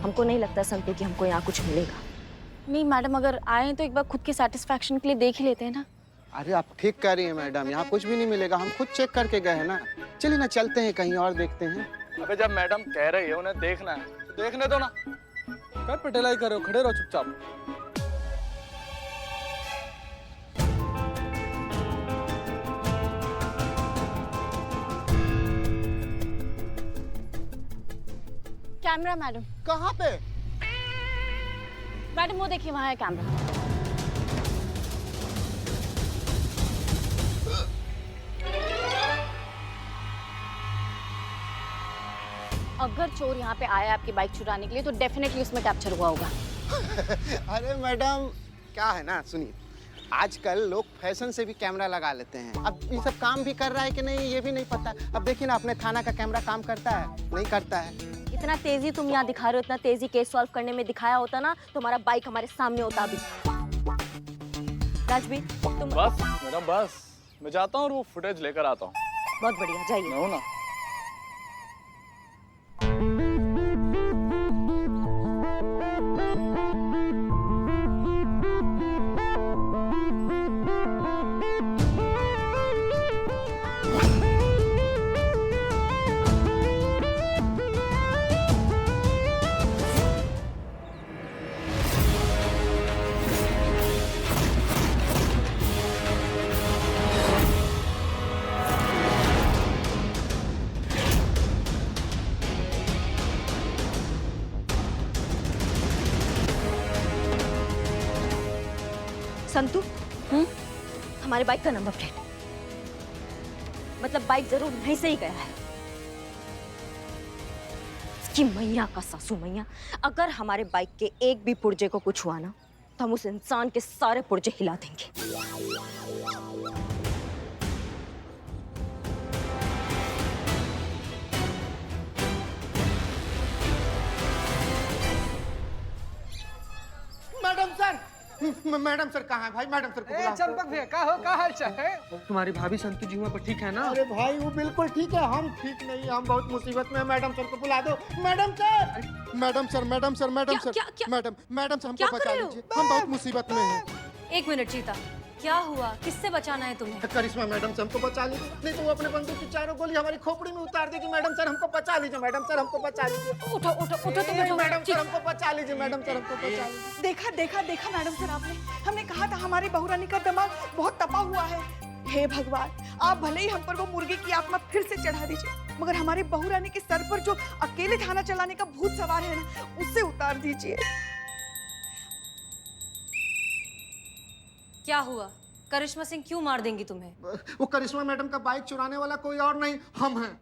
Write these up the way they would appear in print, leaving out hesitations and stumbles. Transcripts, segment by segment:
हमको नहीं लगता संतु कि हमको यहाँ कुछ मिलेगा। नहीं मैडम, अगर आए तो एक बार खुद के सेटिस्फैक्शन के लिए देख ही लेते हैं ना। अरे आप ठीक कह रही हैं मैडम, यहाँ कुछ भी नहीं मिलेगा, हम खुद चेक करके गए हैं ना। चलिए ना चलते हैं कहीं और देखते हैं। अबे जब मैडम कह रही है उन्हें देखना है तो देखने दो ना। क्या पटेलाई कर रहे हो, खड़े रहो चुपचाप। Camera madam. कहाँ पे? मैडम वो देखिए, वहाँ है कैमरा। अगर चोर यहाँ पे आया आपकी बाइक चुराने के लिए तो डेफिनेटली उसमें कैप्चर हुआ होगा। अरे मैडम क्या है ना, सुनिए, आजकल लोग फैशन से भी कैमरा लगा लेते हैं। अब ये सब काम भी कर रहा है कि नहीं ये भी नहीं पता। अब देखिए ना, अपने थाना का कैमरा काम करता है नहीं करता है। इतना तेजी तुम यहाँ दिखा रहे हो, इतना तेजी केस सॉल्व करने में दिखाया होता ना तो हमारा बाइक हमारे सामने होता अभी। राजवीर तुम बस मैडम बस, मैं जाता हूँ और वो फुटेज लेकर आता हूँ। बहुत बढ़िया, जाइए। मैं हूँ ना। संतु, हमारे बाइक का नंबर प्लेट, मतलब बाइक जरूर यहीं से ही गया है। इसकी मैया का सासू मैया, अगर हमारे बाइक के एक भी पुर्जे को कुछ हुआ ना तो हम उस इंसान के सारे पुर्जे हिला देंगे। मैडम सर कहाँ है भाई? मैडम सर को बुलाओ। चंपक भैया का हो, का हाल चाल है? तुम्हारी भाभी संतु जी वहाँ पर ठीक है ना? अरे भाई वो बिल्कुल ठीक है, हम ठीक नहीं, हम बहुत मुसीबत में हैं। मैडम सर को बुला दो। Madam sir, madam sir, madam sir, madam sir, madam, madam sir हमको बचा लीजिए, हम बहुत मुसीबत में हैं। एक मिनट चीता, क्या हुआ? किससे बचाना है तुम्हें? करिश्मा मैडम से हमको बचा लीजिए, नहीं तो वो अपने बंदूक की चारों गोली हमारी खोपड़ी में उतार देगी। मैडम सर हमको बचा लीजिए, मैडम सर हमको बचा लीजिए। उठो उठो उठो तुम उठो। मैडम सर हमको बचा लीजिए, मैडम सर हमको बचा लीजिए। देखा देखा देखा मैडम सर, आपने, हमने कहा था हमारी बहुरानी का दिमाग बहुत तपा हुआ है। हे भगवान, आप भले ही हम पर वो मुर्गी की आत्मा फिर से चढ़ा दीजिए, मगर हमारी बहुरानी के सर पर जो अकेले थाना चलाने का भूत सवार है ना, उससे उतार दीजिए। क्या हुआ? करिश्मा सिंह क्यों मार देंगी तुम्हें? वो करिश्मा मैडम का बाइक चुराने वाला कोई और नहीं, हम हैं।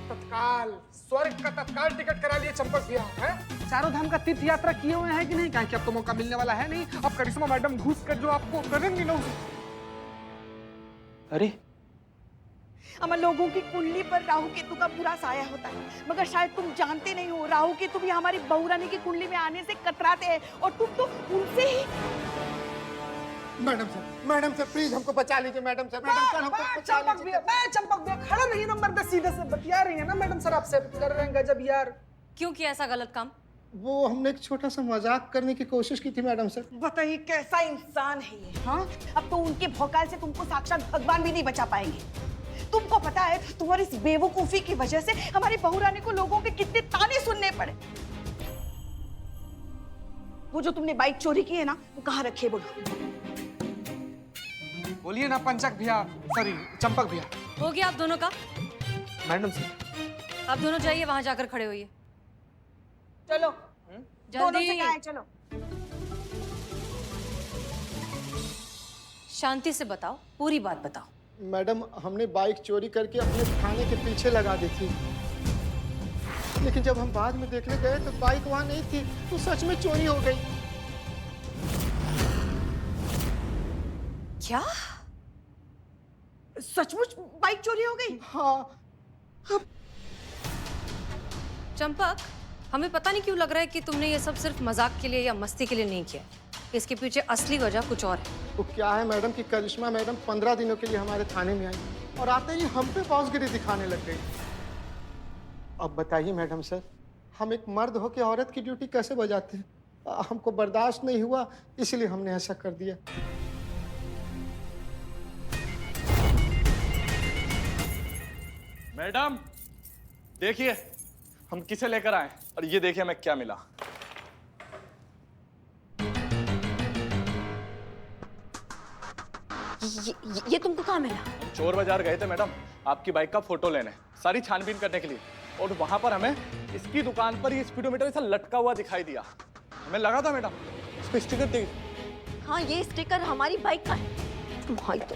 तत्काल स्वर्ग का तत्काल टिकट करा लिए चंपक भैया हैं? चारों धाम का तीर्थ यात्रा किए हुए हैं कि नहीं? क्या अब तो मौका मिलने वाला है नहीं। अब करिश्मा मैडम घुस कर जो आपको करेंगी ना। अरे अमर, लोगों की कुंडली पर राहु केतु का बुरा साया होता है, मगर शायद तुम जानते नहीं हो, राहु केतु भी हमारी बहुरानी की कुंडली में आने से कतराते हैं और तुम तो उनसे ही। मैडम सर प्लीज हमको बचा लीजिए। मैडम सर हमको बचा लीजिए। चंपक भैया खड़ा रहिए ना, मर्द सीधे से बतिया रही है ना मैडम सर, आपसे कर रहे हैं गजब यार। क्यों किया ऐसा गलत काम? वो हमने एक छोटा सा मजाक करने की कोशिश की थी मैडम सर। बताइए कैसा इंसान है ये, हाँ? अब तो उनके भौकाल से तुमको साक्षात भगवान भी नहीं बचा पाएंगे। तुमको पता है तुम्हारी इस बेवकूफी की वजह से हमारी बहुरानी को लोगों के कितने ताने सुनने पड़े। वो जो तुमने बाइक चोरी की है ना, वो कहाँ रखी है बोलो? बोलिए ना पंचक भैया, सॉरी चंपक भैया। हो गया आप दोनों का? मैडम सर आप दोनों जाइए, वहां जाकर खड़े होइए। चलो दोनों से जल्दी। कहाँ है, चलो। शांति से बताओ, पूरी बात बताओ। मैडम हमने बाइक चोरी करके अपने थाने के पीछे लगा दी थी, लेकिन जब हम बाद में देखने गए तो बाइक वहां नहीं थी, तो सच में चोरी हो गई। क्या? सचमुच बाइक चोरी हो गई? हाँ। चंपक, हमें पता नहीं क्यों लग रहा है कि तुमने ये सब सिर्फ मजाक के लिए या मस्ती के लिए नहीं किया। इसके पीछे असली वजह कुछ और है। वो क्या है मैडम कि करिश्मा मैडम 15 दिनों के लिए हमारे थाने में आई और आते ही हम पे बॉसगिरी दिखाने लग गई। अब बताइए मैडम सर, हम एक मर्द हो के औरत की ड्यूटी कैसे बजाते हैं? हमको बर्दाश्त नहीं हुआ, इसलिए हमने ऐसा कर दिया। मैडम देखिए हम किसे लेकर आए और ये देखिए हमें क्या मिला। ये तुमको कहाँ मिला? हम चोर बाजार गए थे मैडम आपकी बाइक का फोटो लेने, सारी छानबीन करने के लिए, और वहां पर हमें इसकी दुकान पर ये स्पीडोमीटर ऐसा लटका हुआ दिखाई दिया। हमें लगा था मैडम इस पे स्टिकर दे। हाँ, ये स्टिकर हमारी बाइक का है। तुम्हारी तो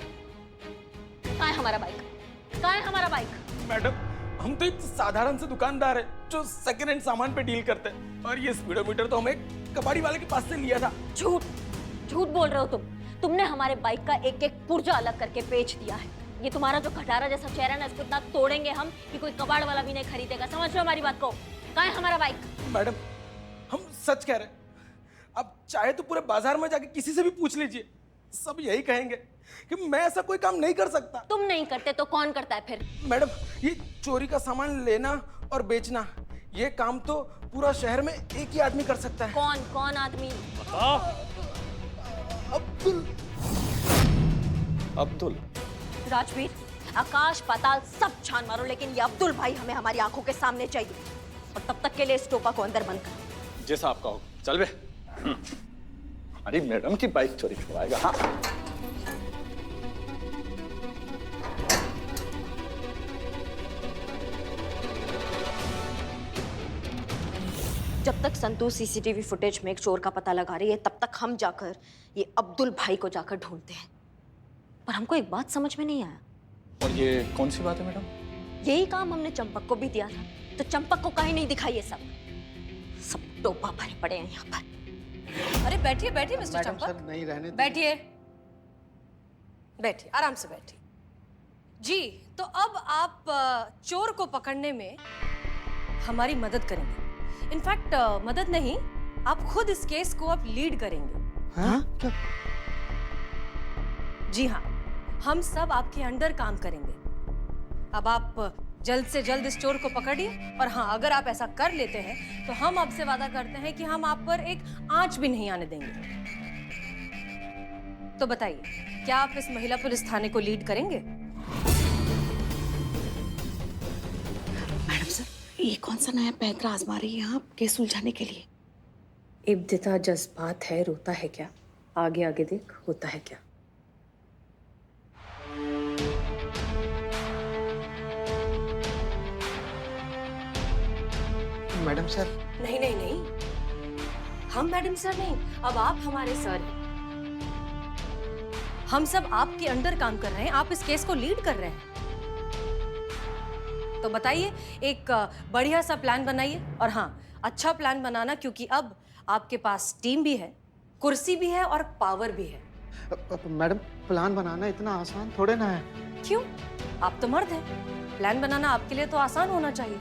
कहाँ है हमारा बाइक? कहाँ है हमारा बाइक? मैडम हम तो एक साधारण से दुकानदार है जो सेकंड हैंड सामान पे डील करते हैं, और ये स्पीडोमीटर तो हमें कबाड़ी वाले के पास से लिया था। झूठ झूठ बोल रहे हो तुमने हमारे बाइक का एक एक पुर्जा अलग करके बेच दिया है। ये तुम्हारा जो खटारा जैसा चेहरा है ना, इसको इतना तोड़ेंगे हम कि कोई कबाड़ वाला भी नहीं खरीदेगा। समझ लो हमारी बात को। कहाँ है हमारा बाइक? मैडम हम सच कह रहे हैं, अब चाहे तो पूरे बाजार में जाके किसी से भी पूछ लीजिए, सब यही कहेंगे कि मैं ऐसा कोई काम नहीं कर सकता। तुम नहीं करते तो कौन करता है फिर? मैडम ये चोरी का सामान लेना और बेचना, ये काम तो पूरा शहर में एक ही आदमी कर सकता है। कौन आदमी? अब्दुल। राजवीर, आकाश पाताल सब छान मारो, लेकिन ये अब्दुल भाई हमें हमारी आंखों के सामने चाहिए। और तब तक के लिए इस टोपा को अंदर बंद करो। जैसा आपका हो। चल बे। हमारी मैडम की बाइक चोरी करवाएगा। हाँ जब तक संतू सीसीटीवी फुटेज में एक चोर का पता लगा रही है, तब तक हम जाकर ये अब्दुल भाई को जाकर ढूंढते हैं। पर हमको एक बात समझ में नहीं आया। और ये कौन सी बात है मैडम? यही काम हमने चंपक को भी दिया था, तो चंपक को काहे नहीं दिखाई? ये सब टोपा भरे पड़े हैं यहाँ पर। अरे बैठिए बैठिए मिस्टर मैडम चंपक, सर नहीं रहने दीजिए। बैठिए बैठिए, आराम से बैठिए। जी, तो अब आप चोर को पकड़ने में हमारी मदद करेंगे। इनफैक्ट मदद नहीं, आप खुद इस केस को आप लीड करेंगे। हाँ? क्या? जी हाँ, हम सब आपके अंडर काम करेंगे। अब आप जल्द से जल्द इस चोर को पकड़िए, और हाँ, अगर आप ऐसा कर लेते हैं तो हम आपसे वादा करते हैं कि हम आप पर एक आंच भी नहीं आने देंगे। तो बताइए, क्या आप इस महिला पुलिस थाने को लीड करेंगे? मैडम सर, ये कौन सा नया पैंतरा आजमा रही है आप केस सुलझाने के लिए? इब्तिदा जज्बात है, रोता है क्या? आगे आगे देख, होता है क्या? मैडम सर नहीं नहीं नहीं, हम मैडम सर नहीं, अब आप हमारे सर हैं। हम सब आपके अंडर काम कर रहे हैं, आप इस केस को लीड कर रहे हैं। तो बताइए, एक बढ़िया सा प्लान बनाइए, और हाँ, अच्छा प्लान बनाना, क्योंकि अब आपके पास टीम भी है, कुर्सी भी है और पावर भी है। मैडम प्लान बनाना इतना आसान थोड़े ना है। क्यों? आप तो मर्द हैं, प्लान बनाना आपके लिए तो आसान होना चाहिए।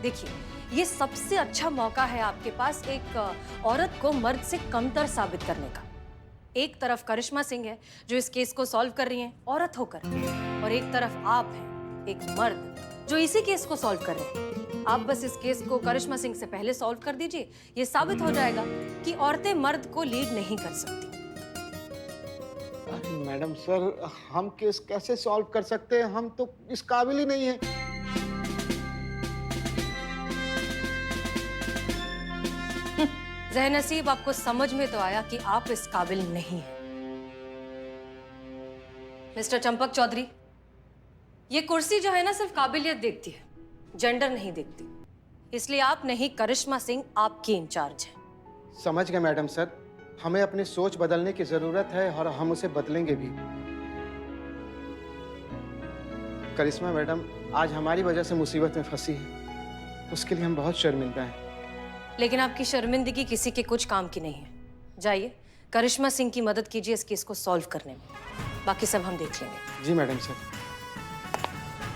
देखिए, ये सबसे अच्छा मौका है आपके पास एक औरत को मर्द से कमतर साबित करने का। एक तरफ करिश्मा सिंह है जो इस केस को सॉल्व कर रही हैं औरत होकर, और एक तरफ आप हैं, एक मर्द जो इसी केस को सॉल्व कर रहे हैं। आप बस इस केस को करिश्मा सिंह से पहले सॉल्व कर दीजिए, ये साबित हो जाएगा कि औरतें मर्द को लीड नहीं कर सकती। अरे मैडम सर, हम केस कैसे सॉल्व कर सकते हैं? हम तो इस काबिल ही नहीं है। ज़हनसीब, आपको समझ में तो आया कि आप इस काबिल नहीं हैं। मिस्टर चंपक चौधरी, ये कुर्सी जो है ना, सिर्फ काबिलियत देखती है, जेंडर नहीं देखती। इसलिए आप नहीं, करिश्मा सिंह आपकी इंचार्ज है। समझ गए मैडम सर, हमें अपनी सोच बदलने की जरूरत है और हम उसे बदलेंगे भी। करिश्मा मैडम आज हमारी वजह से मुसीबत में फंसी है, उसके लिए हम बहुत शर्मिंदा हैं। लेकिन आपकी शर्मिंदगी किसी के कुछ काम की नहीं है। जाइए, करिश्मा सिंह की मदद कीजिए इस केस को सॉल्व करने में, बाकी सब हम देख लेंगे। जी मैडम सर।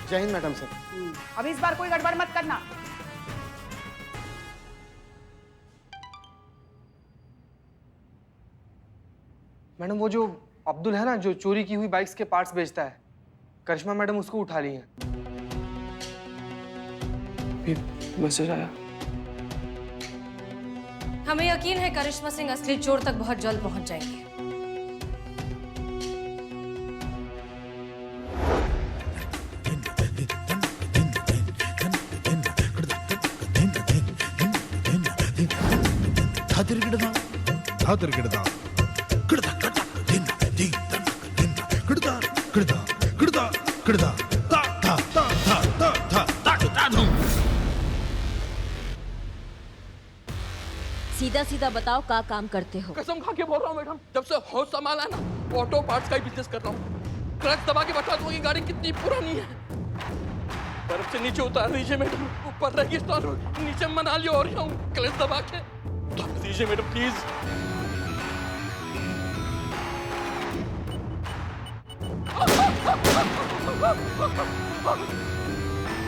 जय हिंद मैडम सर। अब इस बार कोई गड़बड़ मत करना। मैडम वो जो अब्दुल है ना, जो चोरी की हुई बाइक्स के पार्ट्स बेचता है, करिश्मा मैडम उसको उठा ली हैं। मैसेज आया। हमें यकीन है करिश्मा सिंह असली चोर तक बहुत जल्द पहुंच जाएंगे। सीधा सीधा बताओ का काम करते हो। कसम खा के बोल रहा हूँ मैडम, जब से होश संभाला ना ऑटो पार्ट्स का ही बिजनेस कर रहा हूँ। क्लच दबा के बता दूँ कि गाड़ी कितनी पुरानी है। बर्फ से नीचे उतार दीजिए मैडम, ऊपर रेगिस्तान नीचे मनाली हो रहा हूँ क्लच दबा के। उतार दीजिए मैडम प्लीज।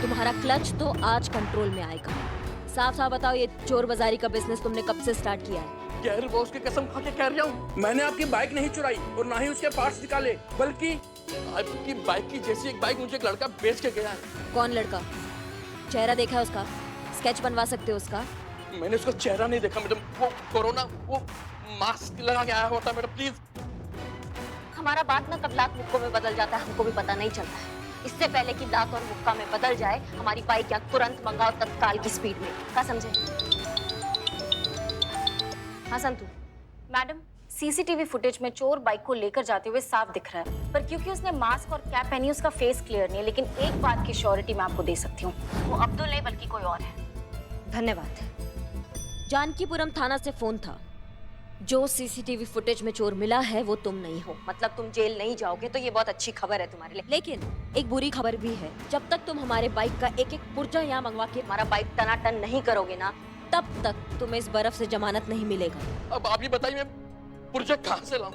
तुम्हारा क्लच तो आज कंट्रोल में आएगा। साफ साफ बताओ, ये चोर बाजारी का बिजनेस तुमने कब से स्टार्ट किया है? गैर बॉस की कसम खा के कह रहा हूँ, मैंने आपकी बाइक नहीं चुराई और ना ही उसके पार्ट्स निकाले, बल्कि आपकी बाइक की जैसी एक बाइक मुझे एक लड़का बेच के गया है। कौन लड़का? चेहरा देखा है उसका? स्केच बनवा सकते हो उसका? मैंने उसका चेहरा नहीं देखा मैडम, वो कोरोना वो मास्क लगा के आया होता मैडम प्लीज। हमारा बात ना कब लात मुक्कों में बदल जाता है हमको भी पता नहीं चलता है। इससे पहले कि दांत और मुक्का में बदल जाए, हमारी बाइक या तुरंत मंगाओ तत्काल की स्पीड में। क्या समझे? हाँ संतू। मैडम, सीसीटीवी फुटेज में चोर बाइक को लेकर जाते हुए साफ दिख रहा है, पर क्योंकि उसने मास्क और कैप पहनी उसका फेस क्लियर नहीं है। लेकिन एक बात की श्योरिटी मैं आपको दे सकती हूँ, वो अब्दुल नहीं बल्कि कोई और है। धन्यवाद। जानकीपुरम थाना से फोन था। जो सीसीटीवी फुटेज में चोर मिला है वो तुम नहीं हो, मतलब तुम जेल नहीं जाओगे, तो ये बहुत अच्छी खबर है तुम्हारे लिए। लेकिन एक बुरी खबर भी है, जब तक तुम हमारे बाइक का एक एक पुर्जा यहाँ मंगवा के हमारा बाइक टनाटन नहीं करोगे ना, तब तक तुम्हें इस बर्फ से जमानत नहीं मिलेगा। अब आप ही बताइए मैं पुर्जे कहाँ से लाऊं?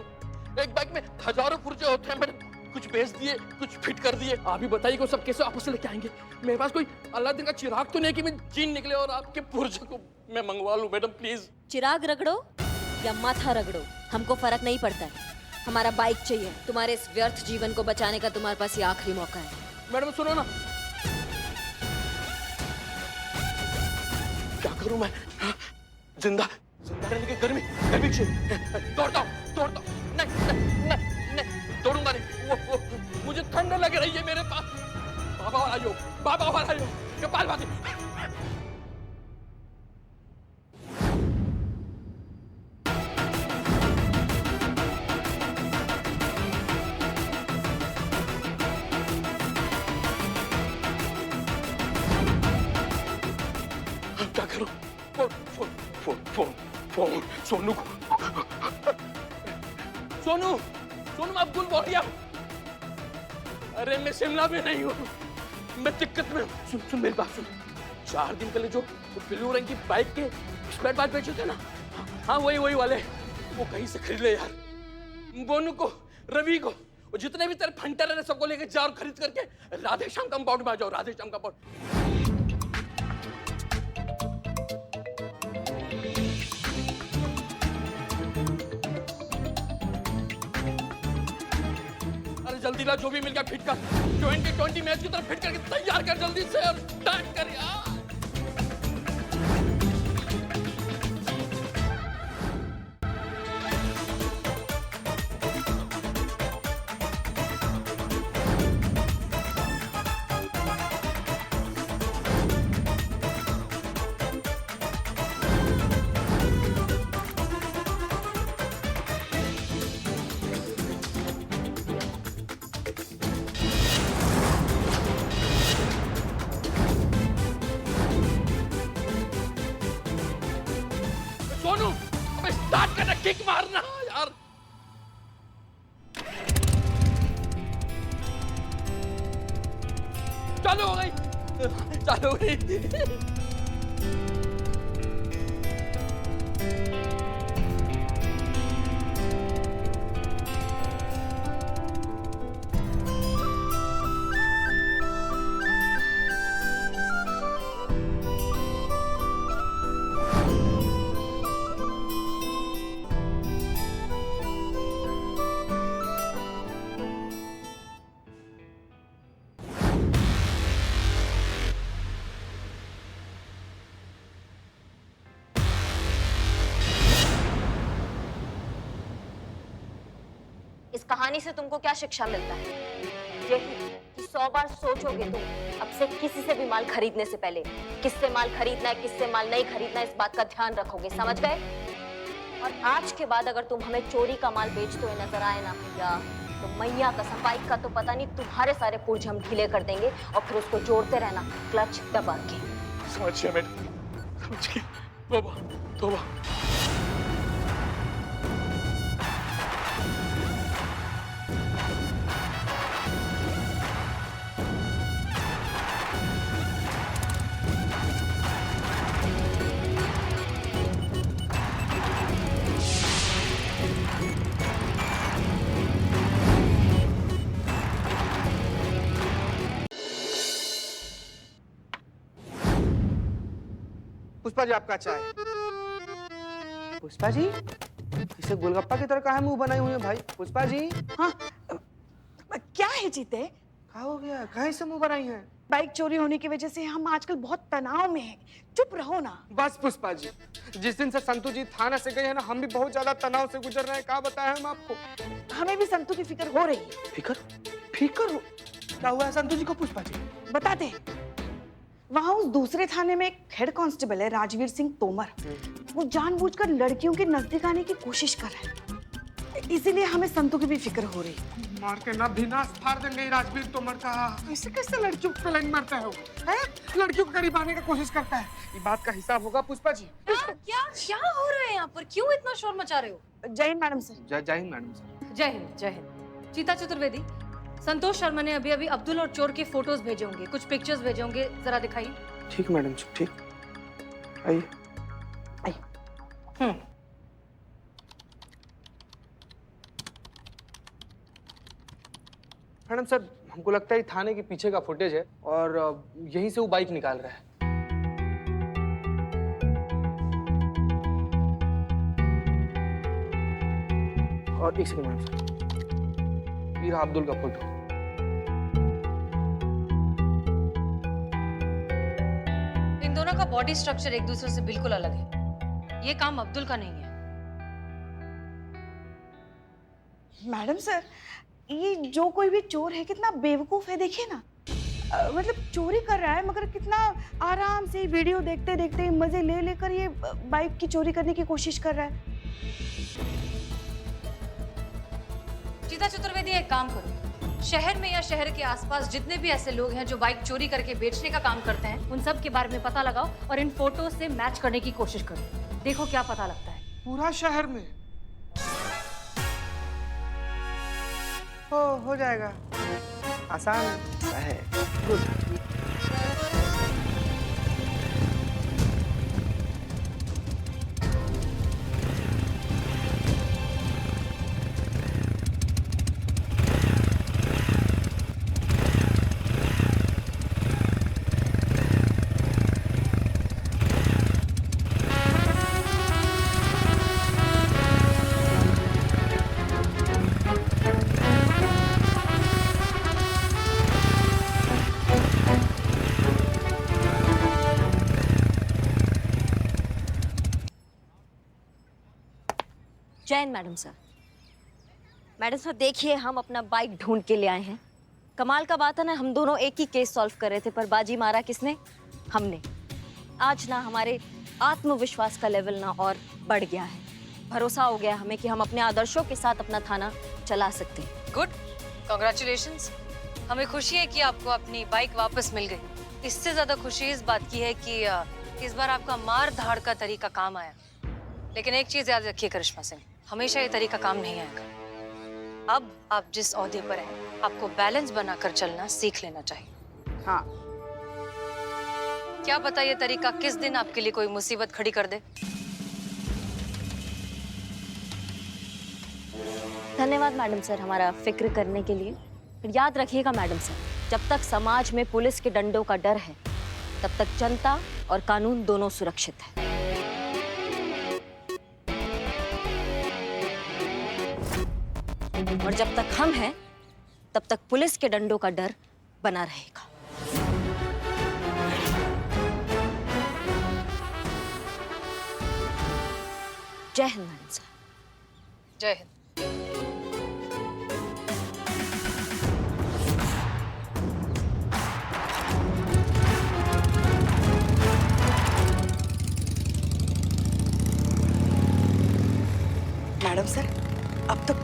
एक बाइक में हजारों पुर्जे होते हैं, मैंने कुछ बेच दिए, कुछ फिट कर दिए। आप ही बताइए कि वो सब कैसे वापस लेके आएंगे? मेरे पास कोई अल्लाह का चिराग तो नहीं कि मैं जीन निकले और आपके पुर्जे को मैं मंगवा लूं। Madam please. चिराग रगड़ो या माथा रगड़ो, हमको फर्क नहीं पड़ता है। हमारा बाइक चाहिए। तुम्हारे इस व्यर्थ जीवन को बचाने का तुम्हारे पास ये आखिरी मौका है। मैडम सुनो ना, क्या करूं मैं? जिंदा रहने की गर्मी चाहिए। दौड़ता हूं। नहीं, दौड़ूंगा नहीं। वो मुझे ठंड लग रही है मेरे पास। बाबा वाला यो, कपाल भाती। क्या करूं? फोन सोनू को। सोनू अब्दुल बोल रहा हूं। अरे मैं शिमला में नहीं हूँ, मैं दिक्कत में हूँ। सुन मेरी बात सुन। 4 दिन पहले जो ब्लू रंग की बाइक के स्पेयर पार्ट बेचे थे ना, हाँ वही वाले, वो कहीं से खरीद ले यार। बोनू को, रवि को, और जितने भी तेरे फंटर है सबको लेके जाओ, खरीद करके राधे श्याम कंपाउंड में आ जाओ। राधे श्याम कंपाउंड। जल्दी ला, जो भी मिल गया फिट कर। 2020 मैच की तरफ फिट करके तैयार कर जल्दी से और स्टार्ट कर यार। सोनू, अबे स्टार्ट करना, किक मारना यार। चालू हो गई। कहानी से तुमको क्या शिक्षा मिलता है? यही कि 100 बार सोचोगे तुम अब से किसी से भी माल खरीदने से पहले, किससे माल खरीदना है, किससे माल नहीं खरीदना है, इस बात का ध्यान रखोगे, समझ गए? और आज के बाद अगर तुम हमें चोरी का माल बेचते हुए नजर आए ना भैया, तो मैया कसम बाइक का तो पता नहीं तुम्हारे सारे पुर्जे हम ढीले कर देंगे और फिर उसको जोड़ते रहना क्लच दबा के। समझ गया मैडम, समझ गया। तौबा तौबा। पुष्पा जी आपका चाय। पुष्पा जी इसे गोलगप्पा की तरह काहे मुंह बनाई हुई है भाई? पुष्पा जी हाँ क्या है जीते? क्या हो गया? काहे से मुंह बनाई है? बाइक चोरी होने की वजह से हम आजकल बहुत तनाव में हैं। चुप रहो ना। बस पुष्पा जी, जिस दिन से संतू जी थाना से गए हैं ना, हम भी बहुत ज्यादा तनाव से गुजर रहे हैं। क्या बताया हम आपको? हमें भी संतू की फिक्र हो रही है। फिकर? फिकर हो? क्या हुआ है संतू जी को पुष्पा जी? बताते हैं। वहाँ उस दूसरे थाने में एक हेड कांस्टेबल है राजवीर सिंह तोमर। वो जानबूझकर लड़कियों के नजदीक आने की कोशिश कर रहा है, इसीलिए हमें संतू की भी फिक्र हो रही है। मार के ना विनाश फाड़ देंगे राजवीर तोमर का। ऐसे कैसे लड़कियों पे लाइन मारता है वो? हैं? लड़कियों के करीब आने की कोशिश करता है। ये बात का हिसाब होगा पुष्पा जी। क्या क्या हो रहा है यहाँ पर? क्यों इतना शोर मचा रहे हो? जय हिंद मैडम सर। जय हिंद मैडम सर। जय हिंद जय हिंद। चीता चतुर्वेदी, संतोष शर्मा ने अभी अभी अब्दुल और चोर के फोटोज भेजे होंगे, कुछ पिक्चर्स भेजे होंगे, जरा दिखाइए। ठीक मैडम जी, ठीक। आइए आइए। मैडम सर, हमको लगता है थाने के पीछे का फुटेज है और यहीं से वो बाइक निकाल रहा है। और एक सेकंड मैडम सर, ये रहा अब्दुल का फोटो। इन दोनों का बॉडी स्ट्रक्चर एक दूसरे से बिल्कुल अलग है। ये काम अब्दुल का नहीं है। मैडम सर, ये जो कोई भी चोर है कितना बेवकूफ है, देखिए ना। मतलब चोरी कर रहा है मगर कितना आराम से वीडियो देखते देखते मजे ले लेकर ये बाइक की चोरी करने की कोशिश कर रहा है। चीता चतुर्वेदी, एक काम करो, शहर में या शहर के आसपास जितने भी ऐसे लोग हैं जो बाइक चोरी करके बेचने का काम करते हैं, उन सब के बारे में पता लगाओ और इन फोटो से मैच करने की कोशिश करो। देखो क्या पता लगता है। पूरा शहर में हो जाएगा, आसान है। गुड। जय Hind madam sir. Madam sir देखिए, हम अपना बाइक ढूंढ के ले आए हैं। कमाल का बात है ना, हम दोनों एक ही केस सॉल्व कर रहे थे, पर बाजी मारा किसने? हमने। आज ना हमारे आत्मविश्वास का लेवल ना और बढ़ गया है। भरोसा हो गया हमें कि हम अपने आदर्शों के साथ अपना थाना चला सकते हैं। Good, congratulations. हमें खुशी है कि आपको अपनी बाइक वापस मिल गई। इससे ज्यादा खुशी इस बात की है कि इस बार आपका मार धाड़ का तरीका काम आया। लेकिन एक चीज याद रखिए करिश्मा सिंह, हमेशा ये तरीका काम नहीं आएगा। अब आप जिस ओहदे पर हैं, आपको बैलेंस बनाकर चलना सीख लेना चाहिए। हाँ। क्या पता ये तरीका किस दिन आपके लिए कोई मुसीबत खड़ी कर दे। धन्यवाद मैडम सर हमारा फिक्र करने के लिए। पर याद रखिएगा मैडम सर, जब तक समाज में पुलिस के डंडों का डर है, तब तक जनता और कानून दोनों सुरक्षित है। और जब तक हम हैं, तब तक पुलिस के डंडों का डर बना रहेगा। जय हिंद मैडम सर। जय हिंद।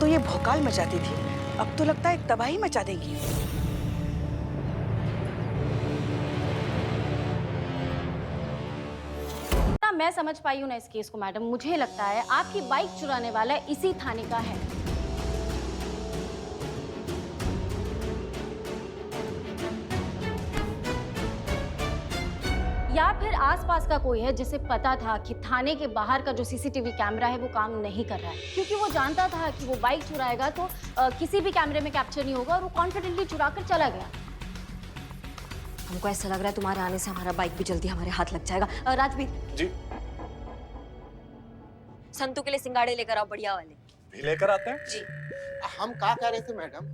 तो ये भौकाल मचाती थी, अब तो लगता है तबाही मचा देगी। ना मैं समझ पाई हूँ ना इस केस को मैडम, मुझे लगता है आपकी बाइक चुराने वाला इसी थाने का है। या फिर आसपास का कोई है जिसे पता था कि थाने के बाहर का जो सीसीटीवी कैमरा है वो काम नहीं कर रहा है, क्योंकि वो जानता था कि वो बाइक चुराएगा तो किसी भी कैमरे में कैप्चर नहीं होगा और वो कॉन्फिडेंटली चुरा कर चला गया। हमको ऐसा लग रहा है तुम्हारे आने से हमारा बाइक भी जल्दी हमारे हाथ लग जाएगा। राजवीर जी संतू के लिए सिंगाड़े लेकर आओ, बढ़िया वाले। भी लेकर आते हैं जी। हम क्या कह रहे थे मैडम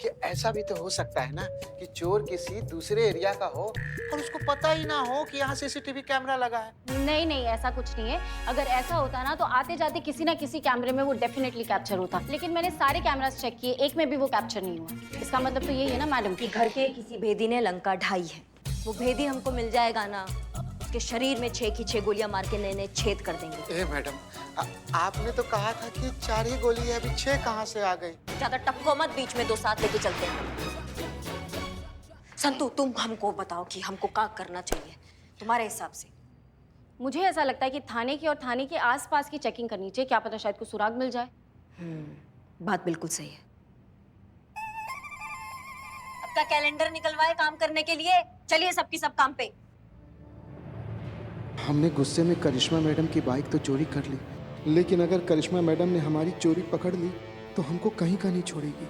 कि ऐसा भी तो हो सकता है ना कि चोर किसी दूसरे एरिया का हो और उसको पता ही ना हो कि यहाँ सीसीटीवी कैमरा लगा है। नहीं नहीं, ऐसा कुछ नहीं है। अगर ऐसा होता ना तो आते जाते किसी ना किसी कैमरे में वो डेफिनेटली कैप्चर होता, लेकिन मैंने सारे कैमरास चेक किए, एक में भी वो कैप्चर नहीं हुआ। इसका मतलब तो यही है ना मैडम कि घर के किसी भेदी ने लंका ढाई है। वो भेदी हमको मिल जाएगा ना, उसके शरीर में 6 की 6 गोलियां मार के नए-नए छेद कर देंगे। ए मैडम, आपने तो कहा था कि 4 ही गोली है, अभी 6 कहाँ से आ गई? ज्यादा टपको मत, बीच में 2 साथ लेके चलते हैं। संतू तुम हमको बताओ कि हमको क्या करना चाहिए तुम्हारे हिसाब से। मुझे ऐसा लगता है कि थाने की और थाने के आसपास की चेकिंग करनी चाहिए, क्या पता शायद कुछ सुराग मिल जाए। बात बिल्कुल सही है। अब का कैलेंडर निकलवाए काम करने के लिए, चलिए सबकी सब काम पे। हमने गुस्से में करिश्मा मैडम की बाइक तो चोरी कर ली, लेकिन अगर करिश्मा मैडम ने हमारी चोरी पकड़ ली तो हमको कहीं का नहीं छोड़ेगी।